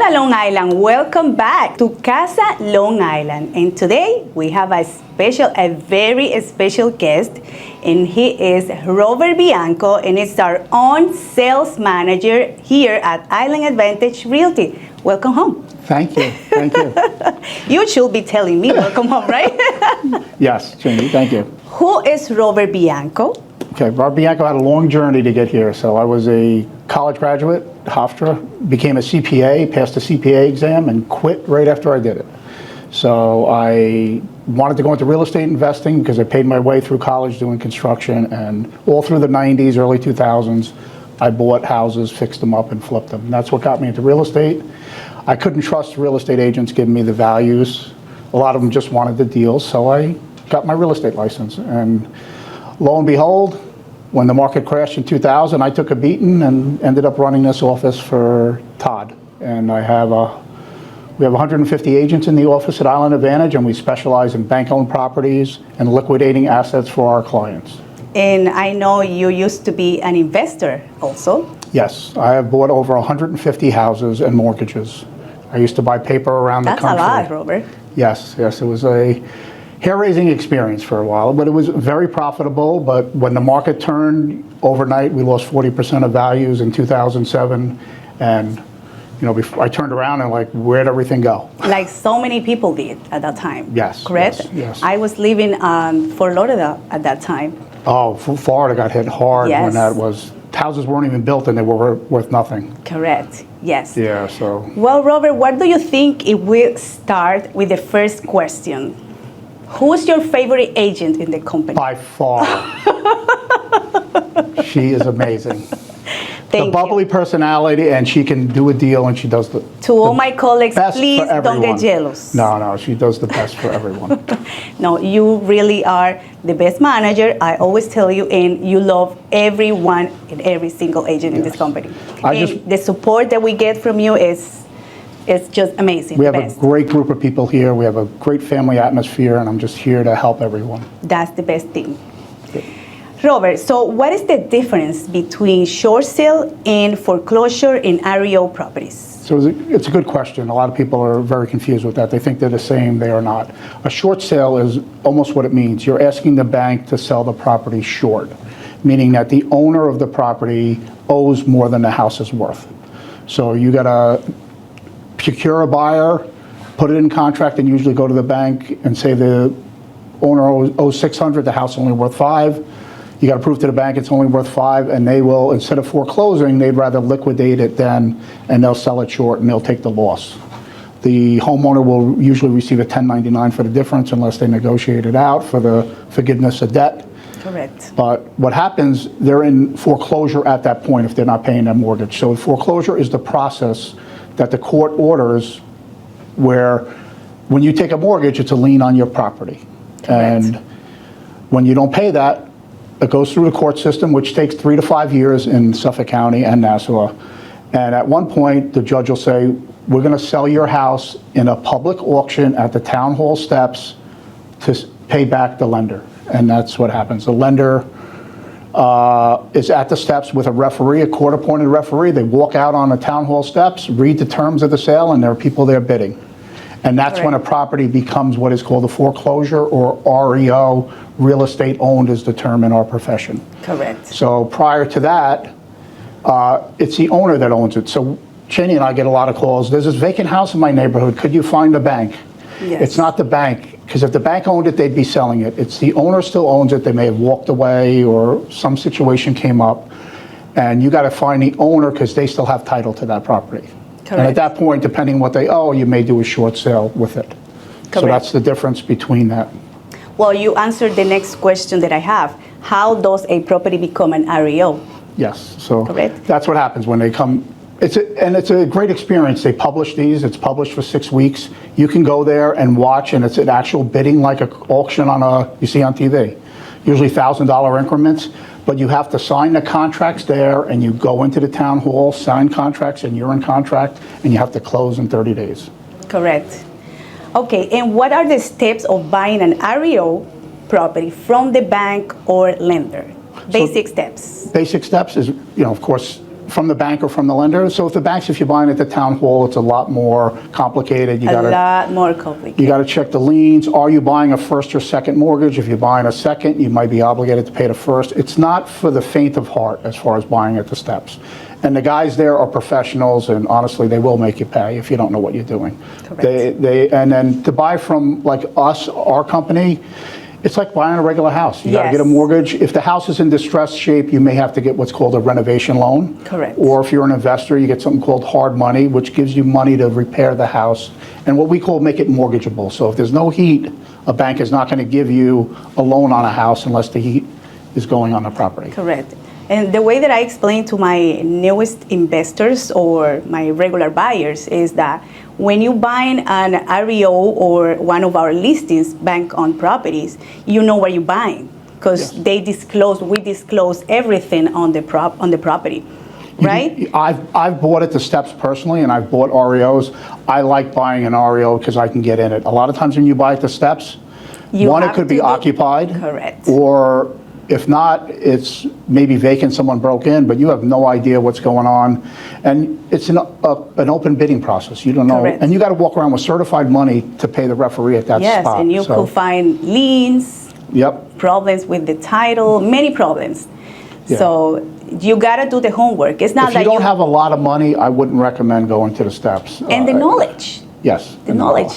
Casa Long Island, welcome back to Casa Long Island. And today we have a very special guest, and he is Robert Bianco, and it's our own sales manager here at Island Advantage Realty. Welcome home. Thank you. Thank you. You should be telling me welcome home, right? Yes, Jenny, thank you. Who is Robert Bianco? Okay, Robert Bianco had a long journey to get here. So I was a college graduate, Hofstra, became a CPA, passed the CPA exam, and quit right after I did it. So I wanted to go into real estate investing because I paid my way through college doing construction, and all through the 90s, early 2000s, I bought houses, fixed them up, and flipped them. And that's what got me into real estate. I couldn't trust real estate agents giving me the values. A lot of them just wanted the deals, so I got my real estate license. And lo and behold, when the market crashed in 2000, I took a beating and ended up running this office for Todd. And we have 150 agents in the office at Island Advantage, and we specialize in bank-owned properties and liquidating assets for our clients. And I know you used to be an investor also. Yes, I have bought over 150 houses and mortgages. I used to buy paper around the country. That's a lot, Robert. Yes, it was a hair-raising experience for a while, but it was very profitable. But when the market turned overnight, we lost 40% of values in 2007. And before I turned around and where'd everything go? Like so many people did at that time. Yes. Correct? Yes. I was living in Fort Lauderdale at that time. Oh, Florida got hit hard when that was. Houses weren't even built and they were worth nothing. Correct. Yes. Yeah. So. Well, Robert, what do you think if we start with the first question? Who's your favorite agent in the company? By far. She is amazing. The bubbly personality, and she can do a deal, and she does the To all my colleagues, best please for don't get everyone. jealous. No, she does the best for everyone. No, you really are the best manager. I always tell you, and you love everyone and every single agent in this company. The support that we get from you is just amazing. We have a great group of people here. We have a great family atmosphere, and I'm just here to help everyone. That's the best thing. Robert, so what is the difference between short sale and foreclosure in REO properties? So it's a good question. A lot of people are very confused with that. They think they're the same. They are not. A short sale is almost what it means. You're asking the bank to sell the property short, meaning that the owner of the property owes more than the house is worth. So you got to procure a buyer, put it in contract, and usually go to the bank and say the owner owes $600, the house only worth $500. You got to prove to the bank it's only worth $500, and they will, instead of foreclosing, they'd rather liquidate it then, and they'll sell it short and they'll take the loss. The homeowner will usually receive a 1099 for the difference unless they negotiate it out for the forgiveness of debt. Correct. But what happens, they're in foreclosure at that point if they're not paying their mortgage. So foreclosure is the process that the court orders where when you take a mortgage, it's a lien on your property. Correct. And when you don't pay that, it goes through the court system, which takes 3 to 5 years in Suffolk County and Nassau. And at one point, the judge will say, we're going to sell your house in a public auction at the town hall steps to pay back the lender. And that's what happens. The lender is at the steps with a referee, a court-appointed referee. They walk out on the town hall steps, read the terms of the sale, and there are people there bidding. And that's when a property becomes what is called a foreclosure, or REO, real estate owned is the term in our profession. Correct. So prior to that, it's the owner that owns it. So Cheney and I get a lot of calls. There's this vacant house in my neighborhood. Could you find a bank? Yes. It's not the bank, because if the bank owned it, they'd be selling it. It's the owner still owns it. They may have walked away or some situation came up. And you got to find the owner because they still have title to that property. Correct. And at that point, depending on what they owe, you may do a short sale with it. Correct. So that's the difference between that. Well, you answered the next question that I have. How does a property become an REO? Yes, so Correct. That's what happens when they come. It's a great experience. They publish these. It's published for 6 weeks. You can go there and watch, and it's an actual bidding like an auction you see on TV. Usually $1,000 increments. But you have to sign the contracts there, and you go into the town hall, sign contracts, and you're in contract, and you have to close in 30 days. Correct. Okay, and what are the steps of buying an REO property from the bank or lender? Basic steps. Basic steps is, of course, From the bank or from the lender. So if the banks, if you're buying at the town hall, it's a lot more complicated. A lot more complicated. You got to check the liens. Are you buying a first or second mortgage? If you're buying a second, you might be obligated to pay the first. It's not for the faint of heart as far as buying at the steps. And the guys there are professionals, and honestly, they will make you pay if you don't know what you're doing. Correct. And then to buy from like us, our company, it's like buying a regular house. You got to get a mortgage. If the house is in distressed shape, you may have to get what's called a renovation loan. Correct. Or if you're an investor, you get something called hard money, which gives you money to repair the house, and what we call make it mortgageable. So if there's no heat, a bank is not going to give you a loan on a house unless the heat is going on the property. Correct. And the way that I explain to my newest investors or my regular buyers is that when you're buying an REO or one of our listings, bank-owned properties, you know what you're buying because we disclose everything on the property, right? I've bought at the steps personally, and I've bought REOs. I like buying an REO because I can get in it. A lot of times when you buy at the steps, it could be occupied. Correct. Or if not, it's maybe vacant, someone broke in, but you have no idea what's going on. And it's an open bidding process. You don't know. Correct. And you got to walk around with certified money to pay the referee at that spot. Yes, and you could find liens, problems with the title, many problems. Yeah. So you got to do the homework. It's not if you don't have a lot of money, I wouldn't recommend going to the steps. And the knowledge. Yes. The knowledge.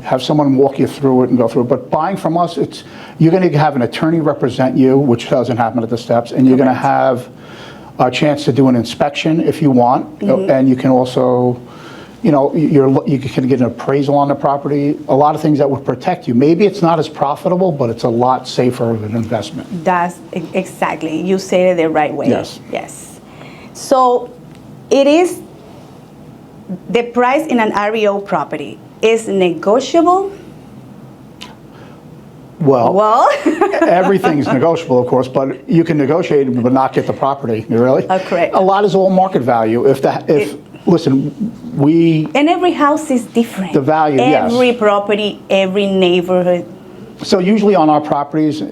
Have someone walk you through it and go through it. But buying from us, you're going to have an attorney represent you, which doesn't happen at the steps, and you're going to have a chance to do an inspection if you want, and you can also, you can get an appraisal on the property. A lot of things that would protect you. Maybe it's not as profitable, but it's a lot safer of an investment. That's exactly. You said it the right way. Yes. Yes. So it is the price in an REO property is negotiable. Well, everything's negotiable, of course, but you can negotiate but not get the property. Really? Correct. A lot is all market value. Listen, and every house is different. The value, every property, every neighborhood. So usually on our properties,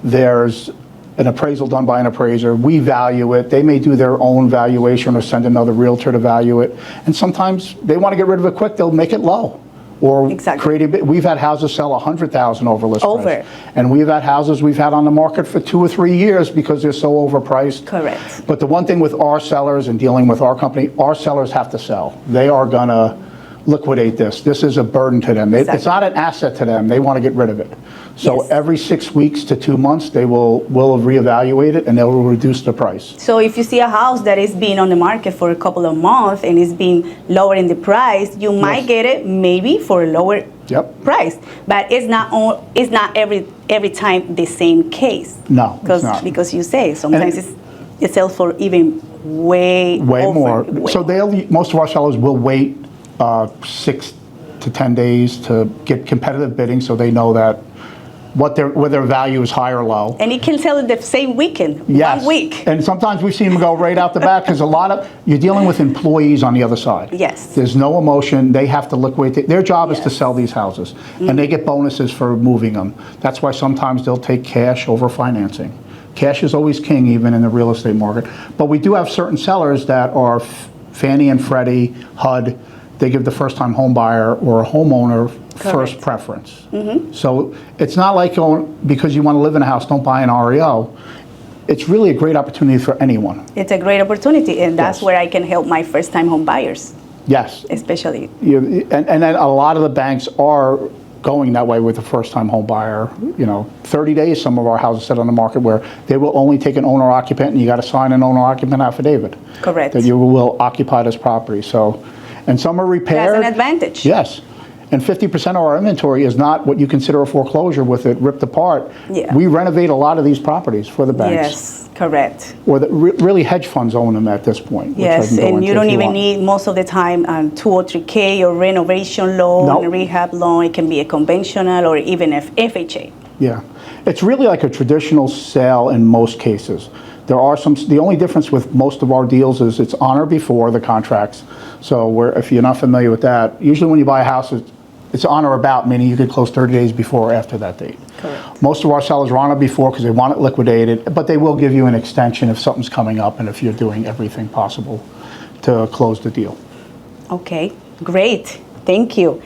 there's an appraisal done by an appraiser. We value it. They may do their own valuation or send another realtor to value it. And sometimes they want to get rid of it quick. They'll make it low. Or create a bit. We've had houses sell $100,000 over list price. And we've had houses we've had on the market for 2 or 3 years because they're so overpriced. Correct. But the one thing with our sellers and dealing with our company, our sellers have to sell. They are going to liquidate this. This is a burden to them. It's not an asset to them. They want to get rid of it. So every 6 weeks to 2 months, they will reevaluate it and they will reduce the price. So if you see a house that is being on the market for a couple of months and is being lower in the price, you might get it maybe for a lower price. But it's not every time the same case. No, it's not. Because you say sometimes it sells for even way more. So most of our sellers will wait 6 to 10 days to get competitive bidding so they know that whether their value is high or low. And you can sell it the same weekend, 1 week. And sometimes we've seen them go right out the back because you're dealing with employees on the other side. Yes. There's no emotion. They have to liquidate. Their job is to sell these houses. And they get bonuses for moving them. That's why sometimes they'll take cash over financing. Cash is always king, even in the real estate market. But we do have certain sellers that are Fannie and Freddie, HUD. They give the first-time home buyer or a homeowner first preference. So it's not like because you want to live in a house, don't buy an REO. It's really a great opportunity for anyone. It's a great opportunity, and that's where I can help my first-time home buyers. Yes. Especially. And then a lot of the banks are going that way with a first-time home buyer. 30 days, some of our houses sit on the market where they will only take an owner-occupant, and you got to sign an owner-occupant affidavit. Correct. That you will occupy this property. And some are repaired. That's an advantage. Yes. And 50% of our inventory is not what you consider a foreclosure with it ripped apart. Yeah. We renovate a lot of these properties for the banks. Yes, correct. Or really hedge funds own them at this point. Yes, and you don't even need most of the time 203K or renovation loan, rehab loan. It can be a conventional or even FHA. Yeah. It's really like a traditional sale in most cases. There are the only difference with most of our deals is it's on or before the contracts. So if you're not familiar with that, usually when you buy a house, it's on or about, meaning you could close 30 days before or after that date. Correct. Most of our sellers are on it before because they want it liquidated, but they will give you an extension if something's coming up and if you're doing everything possible to close the deal. Okay, great. Thank you.